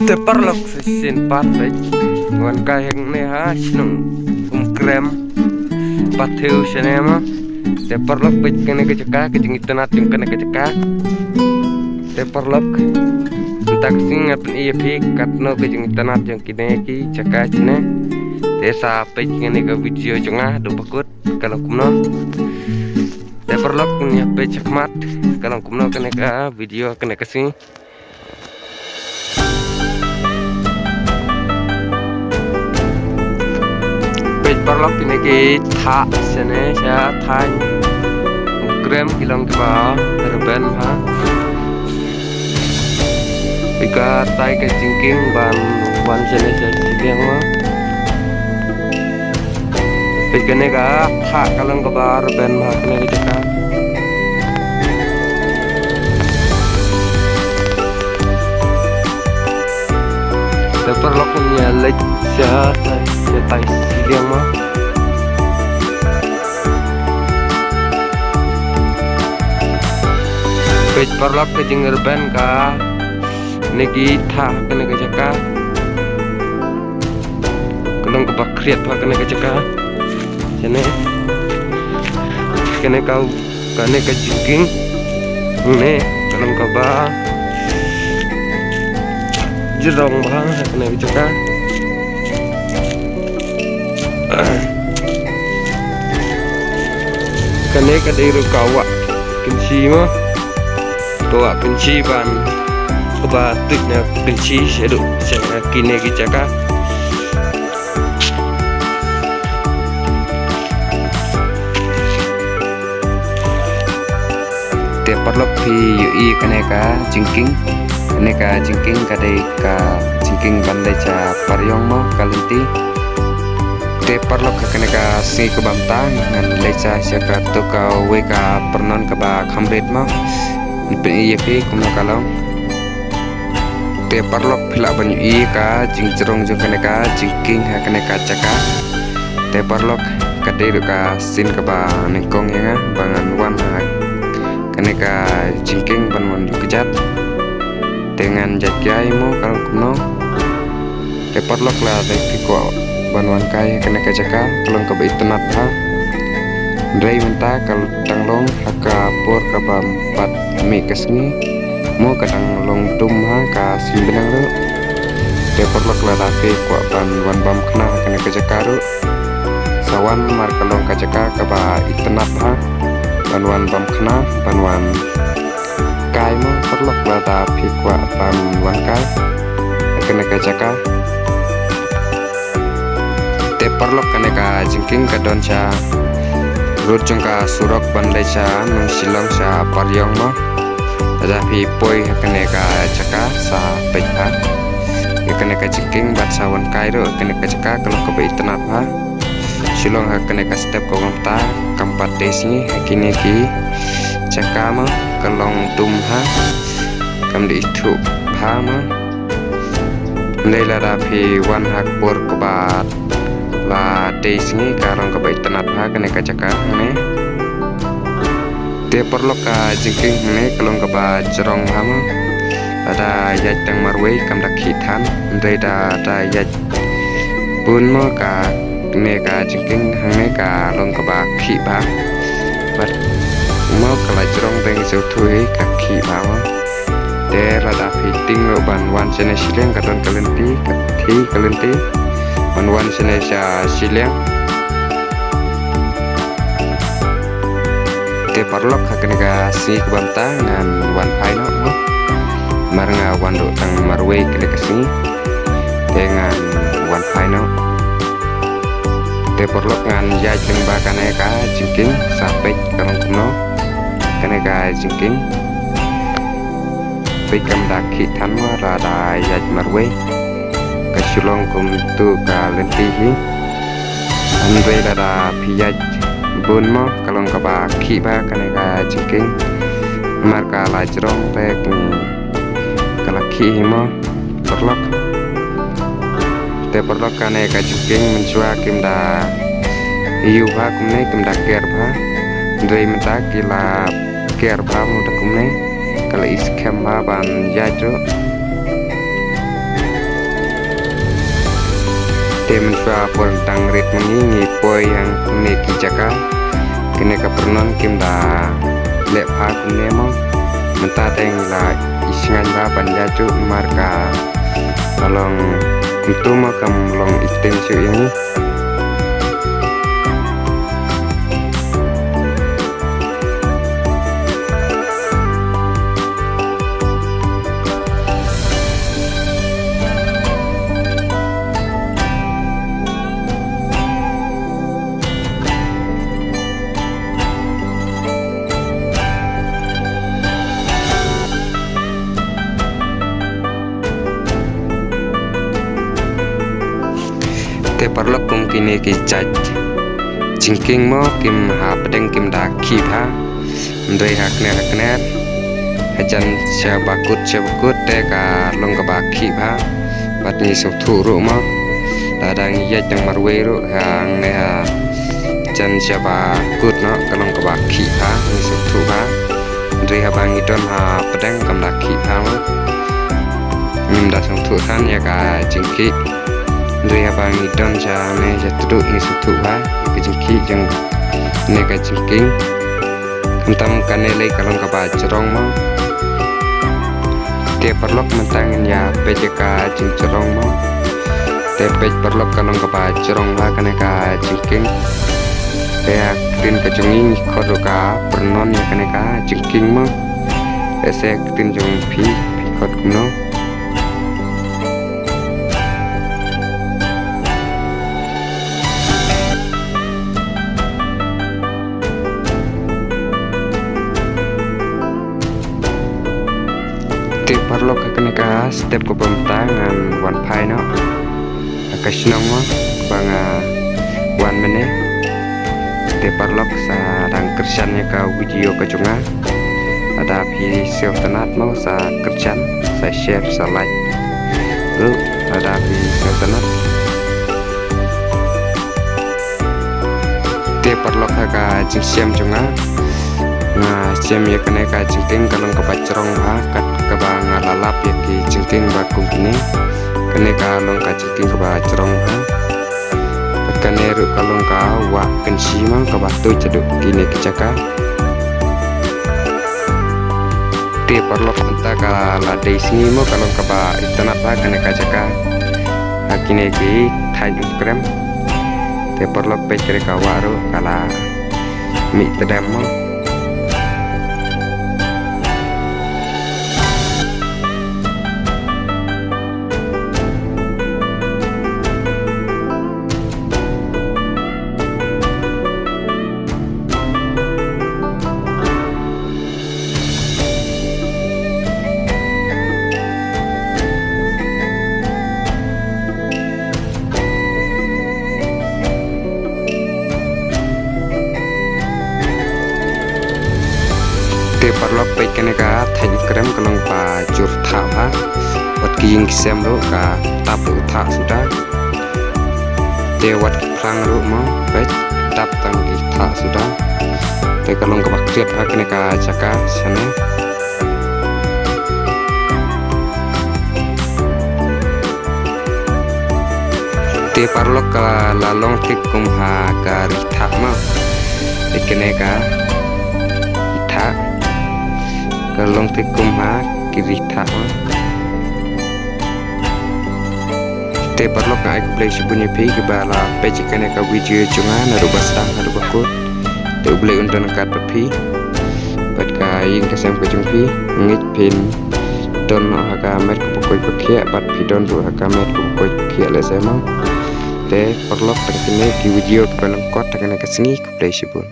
Te parlok sin patrick wan kai heng ne ha snung krem patheu senema te parlok pej kene ke ceka ke jing itanat jing kene ke ceka te parlok tak sing apen iya phi katno ke jing itanat jing kine ki ceka cine te sa pej kene ke video jonga do bakut kalau kumno te parlok nya pej cekmat kalau kumno kene ka video kene ke sing parlok ini ke thak sene saya thang krem kilang keba terben ha ika tai ke jingking ban sene saya siang ma pikene ga thak kalang keba terben ha kene ke jaka parlok punya lek saya tai siang ma pej parlok ke jinger ben ka negi tha kene ke jaka kelong ke bakriat pa kene ke jaka jene kene kau kene ke jingking ne kelong ke ba jerong ba kene ke jaka kene ka dei ru kawa kinsi mo bawa kunci ban kebatiknya kunci seduk saya kini kijaka tiap parlok di UI kaneka jingking kadai ka jingking bandai ca paryong mo kalinti te parlok kaneka si kebamtang ngan leca siaka to ka weka pernon ka ba khamret mo pen iya pe kumno kalong te parlok phila banyu i ka jingjerong jo kaneka jingking ha kaneka caka te parlok kadai ka sin ka ba nengkong ya bangan wan ha kaneka jingking ban wan ju kejat dengan jakyai mo kalong kumno te parlok la te ko ban wan kai kaneka caka kalong ka ba itanat ha Drai minta kalau tanglong haka por kabam pat mi kesni mo kadang long tum ha ka simbenang ru te porlok la rapi kwa ban bam kena kene kejakaru sawan mar kalong kajaka kaba itnap ha banwan bam kena banwan kai mo porlok la rapi kwa ban kai kene kejaka te porlok kene ka jingking kadon cha rut jongka surok bandai cha nung silong sa paryong mo tetapi poi kene ka caka sa pekha kene ka jingking bat sawan kairo kene ka caka kalau ke bai tenat ha silong kene ka step ko ngta kampat desi kini ki caka mo kalong tum ha kam di thu ha mo leila rapi wan hak por ko bat la desni karong ka bai tanat ha kene ka caka ne te perlok ka jingking ne kalong ka ba jerong ha mo ada yaj tang marwei kam dak khitan ndai da yaj bun mo ka ne ka jingking ne ka long ka ba khi ba bat mo ka la jerong teng seu thui ka khi ba mo te la da fiting lo ban wan sene sileng ka don kalenti ka thi kalenti wan sene sa sileng te parlok hakene ka si kubanta ngan wan paino no marnga wan do tang marwei kene ka sini dengan wan paino te parlok ngan ya jeng ba kane ka jingking sampai karong kuno kane ka jingking pikam daki tanwa rada ya marwei kasulong kum tu ka lentihi andre dada piyaj bun mo kalong ka ba khi ba kane ka jingking mar ka la jrong te kala khi mo perlok te perlok kane ka jingking menjua kim da iu ha kumne kim da ker ba andre menta kila ker ba mu da kumne kala iskem ba ban ya jo mencoba tentang rit mengingi poi yang neki jaka kene ka pernon kim da lep ha kumne mo menta teng la isingan ba banja cu marka kalong itu mah kam long item cu ini te parlok kum kini ki chat jingking mo kim ha pedeng kim da ki ha ndoi hakner hajan syabakut te ka long ka ba ki ha bat ni su thu ru mo dadang ye jang marwe ru hang ne ha jan syabakut no ka long ka ba ki ha ni su thu ha ndoi ha bang idon ha pedeng kam da ki ha mo nim da sung thu san ya ka jingki Ndoi abang idon jane jatuh ini sutu ba kejengki jeng nega jengking kentam kanele kalong kaba cerong mo te perlok mentangin ya PJK jeng cerong mo te pej perlok kalong kaba cerong ba kaneka jengking te aktin kejenging kodoka pernon ya kaneka jengking mo ese aktin jeng pi kod kuno te parlok kaneka step ko pemtangan wan pai no akasnong mo banga wan mene te parlok sa dang kerjanya ka video ka junga ada pi self tenat mo sa kerjan sa share sa like lu ada pi self tenat te parlok ka jingsiam junga nah jam ya kena ka jingting kalong kepacerong ha kat kebang lalap ya ki jingting bakung kini kena ka long ka jingting kepacerong ha kene ru kalong ka wa kensi mang ka batu ceduk kini kecaka te perlok enta ka ladai sini mo kalong ka ba itanat ha kene ka caka hakine ki thai krem te perlok pe kere ka waru kala mi tedam mo te parlok pe kene ka thai krem kalong pa jur tha ha wat king sem ro ka tap utha sudah te wat phlang ro mo pe tap tang ki tha sudah te kalong ka bakriat ha kene ka chaka sane te parlok ka lalong tik kum ha ka ritha ma te kene ka itha kalong tikum ha kiri tha te parlok na aku play sebunya pi ke bala page kene ka video junga naru basang naru bakut te ublay undan kat pi pat ka ing ka sam ka jung pi ngit pin don ha ka met ko pokoi pakhia pat pi don ru ha ka met ko pokoi pakhia le sama te parlok tak kene ki video ka lang kot tak kene ka singi ku play sebun